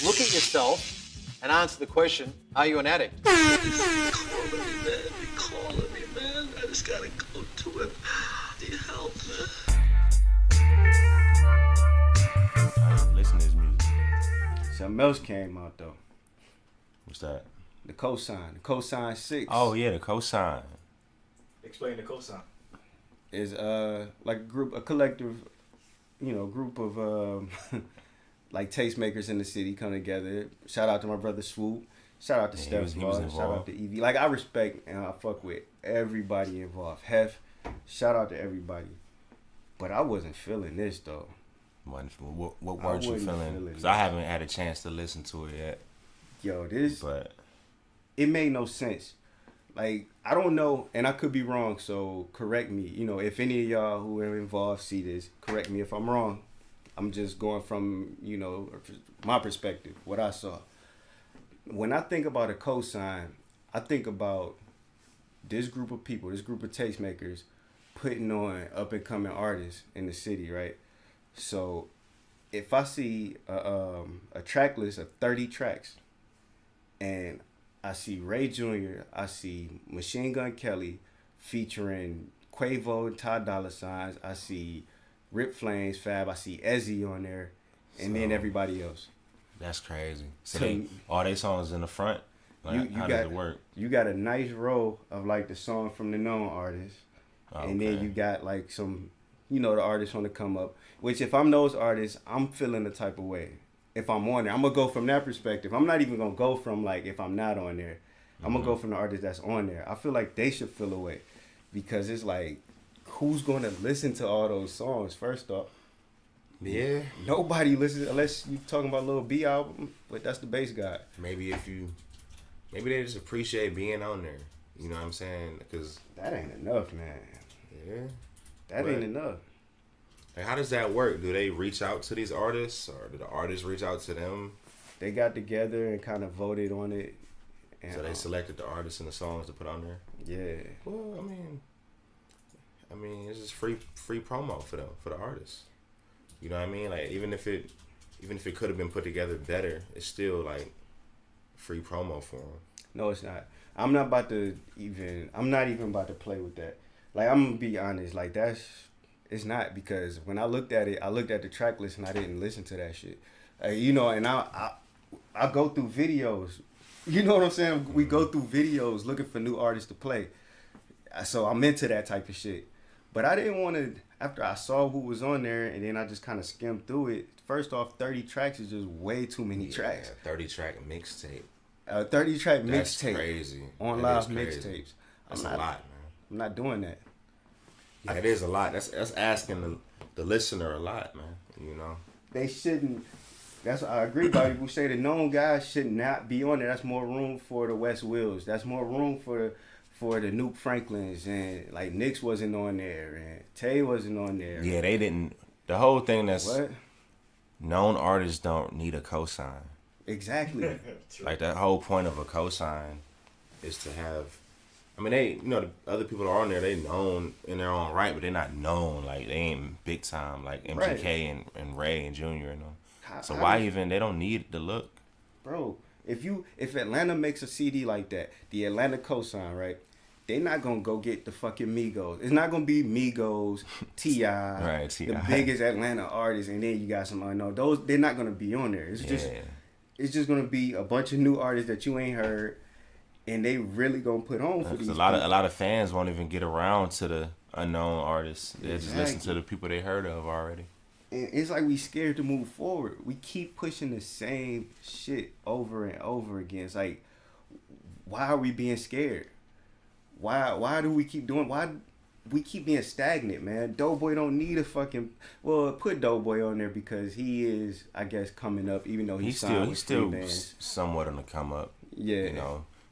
look at yourself and answer the question, are you an addict? Calling me, man. I just gotta go to it. Need help, man. I don't listen to his music. Something else came out though. What's that? The cosign 6. Oh yeah, the cosign. Explain the cosign. Is like a collective, group of like tastemakers in the city come together. Shout out to my brother Swoop. Shout out to Steph. He was Shout out involved. to Evie. Like, I respect and I fuck with everybody involved. Hef, shout out to everybody. But I wasn't feeling this though. What weren't you wasn't feeling? feeling Because it. I haven't had a chance to listen to it yet. Yo, this But it made no sense. Like, I don't know, and I could be wrong, so correct me. If any of y'all who are involved see this, correct me if I'm wrong. I'm just going from, my perspective, what I saw. When I think about a cosign, I think about this group of people, this group of tastemakers putting on up-and-coming artists in the city, right? So if I see a track list of 30 tracks and I see Ray Jr., I see Machine Gun Kelly featuring Quavo and Ty Dolla $igns, I see Rip Flames, Fab, I see Ezzy on there, and then everybody else. that's crazy. So So all they songs in the front. Like, how does it work? You got a nice row of like the song from the known artists, and then Okay. you got like some, the artists on the come up. Which if I'm those artists, I'm feeling the type of way. If I'm on there, I'm gonna go from that perspective. I'm not even gonna go from like if I'm not on there. I'm gonna go from the artist that's on there. I feel like they should feel away, because it's like, who's gonna listen to all those songs? First off, Yeah. nobody listens unless you talking about Lil B album, but that's the bass guy. Maybe they just appreciate being on there. You know what I'm saying? Because That ain't enough, man. yeah. That But- ain't enough. Like, how does that work? Do they reach out to these artists, or do the artists reach out to them? They got together and kind of voted on it. And, So they selected the artists and the songs to put on there. yeah. Well, I mean, it's just free promo for them, for the artists. You know what I mean? Like, even if it could have been put together better, it's still like free promo for them. No, it's not. I'm not even about to play with that. Like, I'm gonna be honest. Like, it's not, because when I looked at it, I looked at the track list and I didn't listen to that shit. And I go through videos. You know what I'm saying? We go through videos looking for new artists to play. So I'm into that type of shit. But I didn't want to, after I saw who was on there and then I just kind of skimmed through it. First off, 30 tracks is just way too many tracks. 30-track mixtape. 30 track That's mixtape. crazy. On That live is crazy. mixtapes. That's a lot, man. I'm not doing that. Yeah, it is a lot. That's asking the listener a lot, man. You know. They shouldn't. That's what I agree about. People say the known guys should not be on there. That's more room for the West Wills. That's more room for the Nuke Franklins, and like Nicks wasn't on there and Tay wasn't on there. Yeah, they didn't. The whole thing that's What? known artists don't need a cosign. Exactly. Like, that whole point of a cosign is to have. I mean, the other people are on there. They known in their own right, but they're not known. Like, they ain't big time like MGK and Ray and Junior and them. So why even? They don't need the look. Bro, if Atlanta makes a CD like that, the Atlanta cosign, right? They're not gonna go get the fucking Migos. It's not gonna be Migos, T.I., Right, T.I. the biggest Atlanta artists, and then you got some unknown. Those, they're not gonna be on there. It's just gonna be a bunch of new artists that you ain't heard, and they really gonna put on for these. A lot of fans won't even get around to the unknown artists. They just listen to the people they heard of already. And it's like we scared to move forward. We keep pushing the same shit over and over again. It's like, why are we being scared? Why do we keep doing? Why we keep being stagnant, man? Doughboy don't need a fucking. Well, put Doughboy on there because he is, I guess, coming up. Even though he's still somewhat on the come up. Yeah,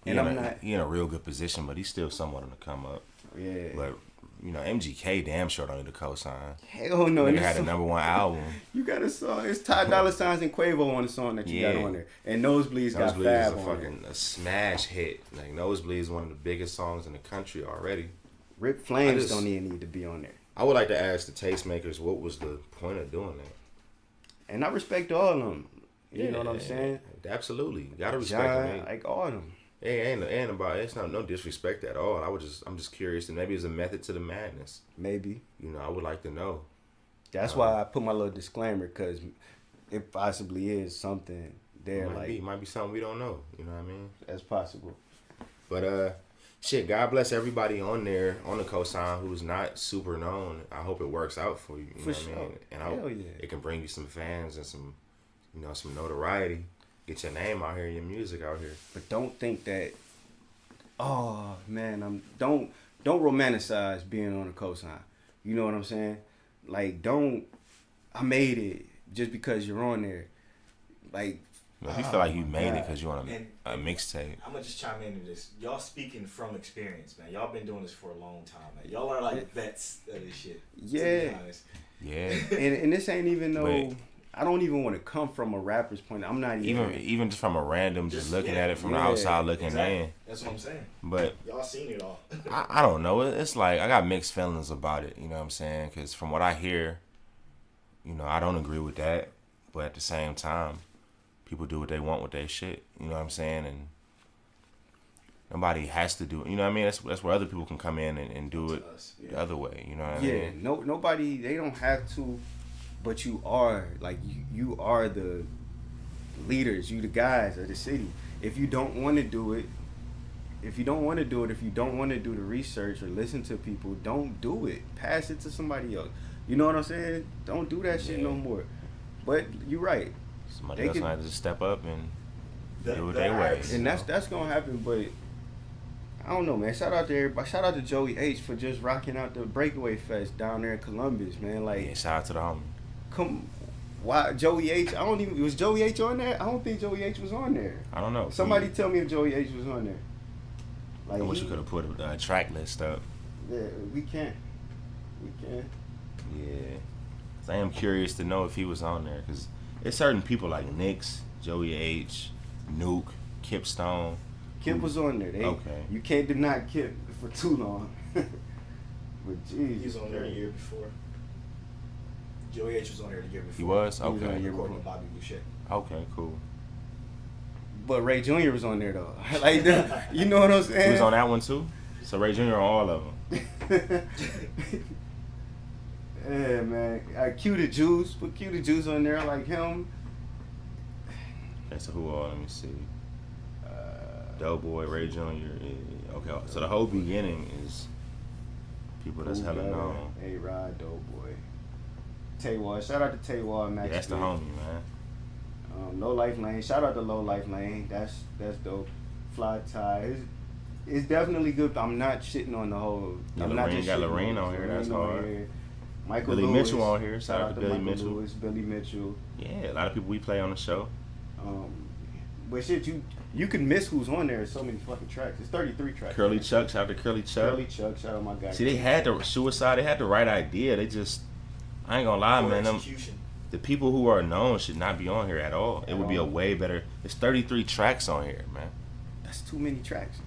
you know, he in a real good position, but he's still somewhat on the come up. Yeah, but MGK damn sure don't need a cosign. Hell no. Nigga had the #1 album. You got a song. It's Ty Dolla $igns and Quavo on the song that you got on there, and Nosebleeds got Fab on a smash hit. Like, Nosebleeds is one of the biggest songs in the country already. Rip Flames don't even need to be on there. I would like to ask the tastemakers, what was the point of doing that? And I respect all of them. You know what I'm saying? Absolutely, gotta respect John, him. like all of them. Hey, ain't about it's not no disrespect at all. I'm just curious, and maybe it's a method to the madness. Maybe. You know, I would like to know. That's why I put my little disclaimer, because it possibly is something there. It might be something we don't know. You know what I mean? That's possible. But shit, God bless everybody on there on the cosign who's not super known. I hope it works out for you. You know what I mean? And I hope it can bring you some fans and some, you know, some notoriety. Get your name out here, your music out here. But don't think that. Oh man, don't romanticize being on the cosign. You know what I'm saying? Like, I made it just because you're on there. Like, if you feel like you made it because you on a mixtape. I'm gonna just chime into this. Y'all speaking from experience, man. Y'all been doing this for a long time, man. Y'all are like vets of this shit. Yeah. Yeah. And this ain't even no. I don't even want to come from a rapper's point. I'm not even just from a random, just looking at it from the outside looking in. That's what I'm saying. But y'all seen it all. I don't know. It's like I got mixed feelings about it. You know what I'm saying? Because from what I hear, you know, I don't agree with that. But at the same time, people do what they want with their shit. You know what I'm saying? And nobody has to do it. You know what I mean? That's where other people can come in and do it the other way. You know what I mean? Yeah. Nobody. They don't have to. But you are, like, you are the leaders, you the guys of the city. If you don't want to do it, if you don't want to do the research or listen to people, don't do it. Pass it to somebody else. You know what I'm saying? Don't do that shit no more. But you're right. Somebody else might just step up and do it their way. And that's going to happen, but I don't know, man. Shout out to everybody. Shout out to Joey H for just rocking out the Breakaway Fest down there in Columbus, man. Like, yeah, shout out to the homie. Why Joey H? Was Joey H on there? I don't think Joey H was on there. I don't know. Somebody tell me if Joey H was on there. Like, I wish we could have put a track list up. Yeah, we can't. Yeah. So I am curious to know if he was on there, because there's certain people like Nix, Joey H, Nuke, Kip Stone. Kip was on there. Okay. You can't deny Kip for too long. But jeez. He was on there a year before. Joey H was on there the year before. He was? Okay. He was on there recording with Bobby Boucher. Okay, cool. But Ray Jr. was on there though. Like, you know what I'm saying? He was on that one too? So Ray Jr. on all of them. Yeah, man. Q the Juice. Put Q the Juice on there like him. That's who all, let me see. Doughboy, Ray Jr. Yeah. Okay, so the whole beginning is people that's hella known. A-Rod, Doughboy. Taywall. Shout out to Taywall, Max. Yeah, that's the homie, man. No Life Lane. Shout out to Low Life Lane. That's dope. Fly Tie. It's definitely good. I'm not shitting on the whole. Yeah, I'm not just got shitting Lorraine on here. That's hard. Michael Billy Lewis. Mitchell on here. Shout out to Billy Michael Mitchell. Lewis, Billy Mitchell. Yeah, a lot of people we play on the show. But shit, you can miss who's on there. So many fucking tracks. It's 33 tracks. Curly Chuck. Shout out to Curly Chuck. Curly Chuck. Shout out my guy. See, they had the Suicide. They had the right idea. They just, I ain't gonna lie, man. The people who are known should not be on here at all. It would be a way better. There's 33 tracks on here, man. That's too many tracks.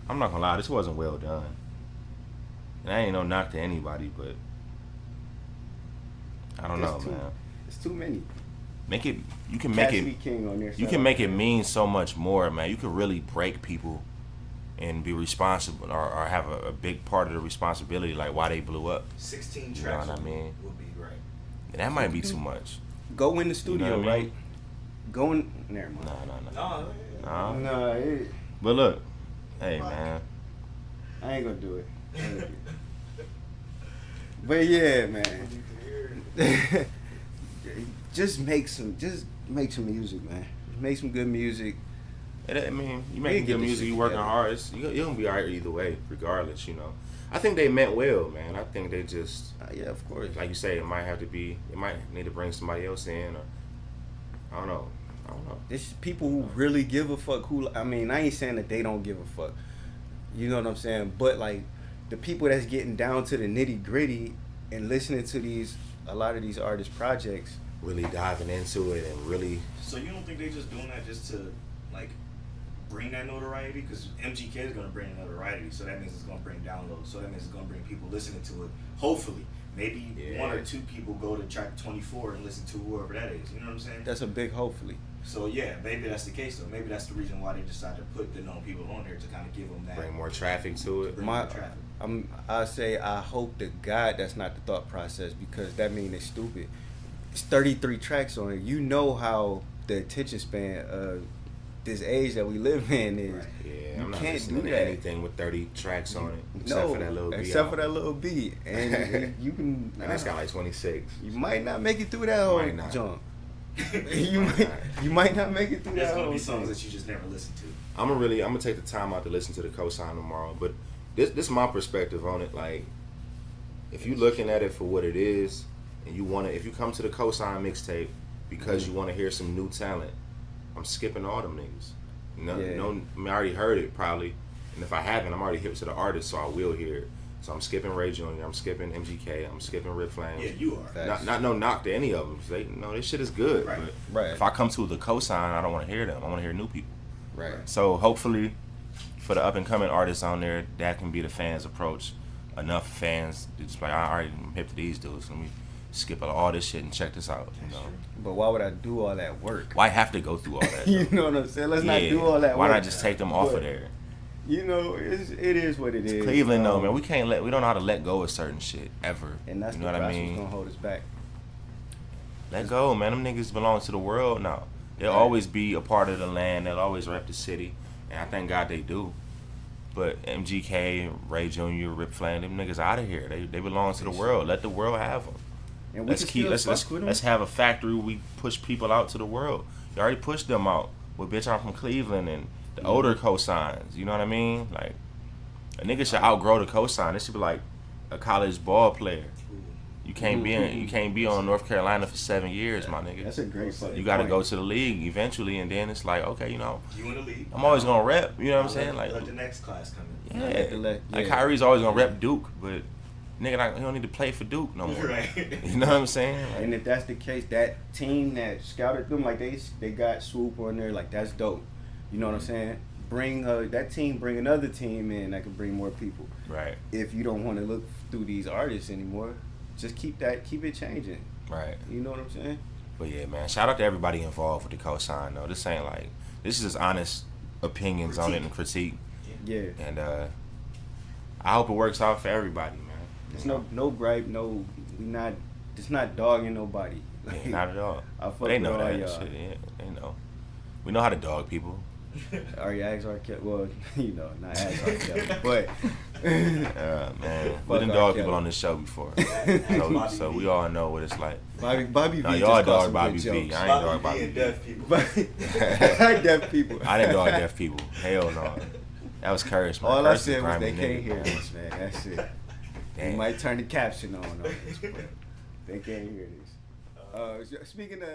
I'm not gonna lie, this wasn't well done. And I ain't no knock to anybody, but I don't know, man. It's too many. Make it. You can make it. King on there, you can make it mean so much more, man. You could really break people and be responsible, or have a big part of the responsibility, like why they blew up. 16 tracks. You know what I mean? Would be right. And that might be too much. Go in the studio, You know what I mean? right? Go in. Never mind. No. But look, hey, man. I ain't gonna do it. But yeah, man. just make some music, man. Make some good music. I mean, you making good music, you working hard. You're gonna be alright either way, regardless. You know. I think they meant well, man. I think they just yeah, of course. Like you say, it might need to bring somebody else in, or I don't know. It's people who really give a fuck. I ain't saying that they don't give a fuck. You know what I'm saying? But like the people that's getting down to the nitty gritty and listening to a lot of these artist projects, really diving into it and really. So you don't think they just doing that just to like bring that notoriety? Because MGK is gonna bring notoriety, so that means it's gonna bring downloads. So that means it's gonna bring people listening to it. Hopefully, Maybe one or two people go to track 24 and listen to whoever that is. You know what I'm saying? That's a big hopefully. So yeah, maybe that's the case though. Maybe that's the reason why they decided to put the known people on there to kind of give them that. Bring more traffic to it. I say I hope to God that's not the thought process, because that means it's stupid. It's 33 tracks on it. You know how the attention span of this age that we live in is. Right. Yeah, you I'm not can't listening do to that. anything with 30 tracks on it, No, for that little beat. except for that little beat, and you can. And it's got like 26. You might not make it through that whole Might not. jump. you might not make it through There's that gonna whole be songs thing. that you just never listen to. I'm gonna take the time out to listen to the cosign tomorrow. But this is my perspective on it. Like, if you looking at it for what it is, and if you come to the cosign mixtape because you want to hear some new talent, I'm skipping all them niggas. No, I mean, I already heard it probably, and if I haven't, I'm already hip to the artist, so I will hear it. So I'm skipping Ray Jr., I'm skipping MGK, I'm skipping Rip Flames. Yeah, you are. Not no knock to any of them. This shit is good. Right. But Right. if I come to the cosign, I don't want to hear them. I want to hear new people. Right. So hopefully, for the up and coming artists on there, that can be the fans' approach. Enough fans to just like, I already am hip to these dudes. Let me skip all this shit and check this out. You know, But why would I do all that work? why have to go through all that? You though? know what I'm saying? Let's not do all that Why work. not just take them off But, of there? You know, it is what it is. Cleveland, though, man, we don't know how to let go of certain shit ever. And that's you know the what I price mean? what's gonna hold us back. Let go, man. Them niggas belong to the world now. They'll always be a part of the land. They'll always rep the city, and I thank God they do. But MGK, Ray Jr., Rip Flam, them niggas out of here. They belong to the world. Let the world have them. And Let's have a factory where we push people out to the world. You already pushed them out. Well, bitch, I'm from Cleveland and the older cosigns. You know what I mean? Like, a nigga should outgrow the cosign. It should be like a college ball player. You can't be on North Carolina for 7 years, my nigga. That's a great fucking You got to point. go to the league eventually, and then it's like, okay, you know, You in the league. I'm always gonna rep. You know what I'm saying? Let Like, the next class come in. yeah, like Kyrie's always gonna rep Duke, but nigga, he don't need to play for Duke no more. Right. You know what I'm saying? Like, And if that's the case, that team that scouted them, like they got Swoop on there, like that's dope. You know what I'm saying? Bring that team, bring another team in that can bring more people. right, If you don't want to look through these artists anymore, just keep it changing. right. You know what I'm saying? But yeah, man, shout out to everybody involved with the cosign though. This ain't like, this is just honest opinions on it and critique. Yeah. And I hope it works out for everybody, man. There's no gripe, it's not dogging nobody. Yeah, not at all. I fuck But they with know all that y'all. shit. Yeah, they know. We know how to dog people. Are you ask R. Kelly? Well, you know, not ask R. Kelly, but Man, we done Fuck R. dog Kelly. people on this show before, Bobby so V. we all know what it's like. Bobby No, V y'all just caught dog some Bobby good V. jokes. I ain't dog Bobby Bobby and V. deaf people. But deaf people. I didn't dog deaf people. Hell no. That was Curse, man. All I Curse is said was grimy they can't nigga. hear this, man. That's it. Damn. You might turn the caption on this, but they can't hear this. Speaking of.